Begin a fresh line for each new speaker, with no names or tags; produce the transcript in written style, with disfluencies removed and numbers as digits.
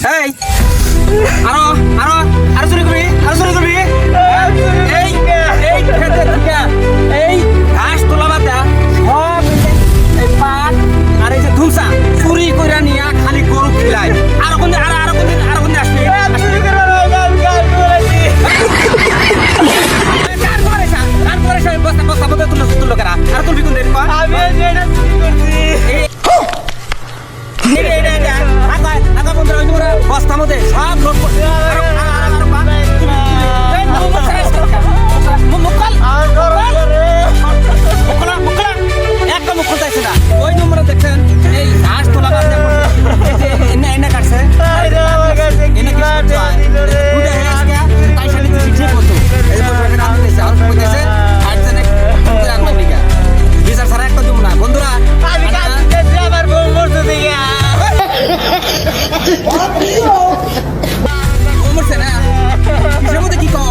এই আরো আরো আরো চুরি করবি এই এই খেতে থেকে এই ঘাস তোলা বাদা সব এই পাট আর এই যে ধুমসা চুরি করে নিয়ে খালি গরু খিলায় আরো কোন আসবে বস্তা বস্তা তুলো করা আর তুলবি কোন দেরি বস্তা মধ্যে সব লোক একটা মুখ খুলতেছে না ওই নম্বরে দেখছেন এই ঘাস তোলা এনে কাটছে বিচার ছাড়া একটা দিব না বন্ধুরা মরছে না কিসের মধ্যে কি কর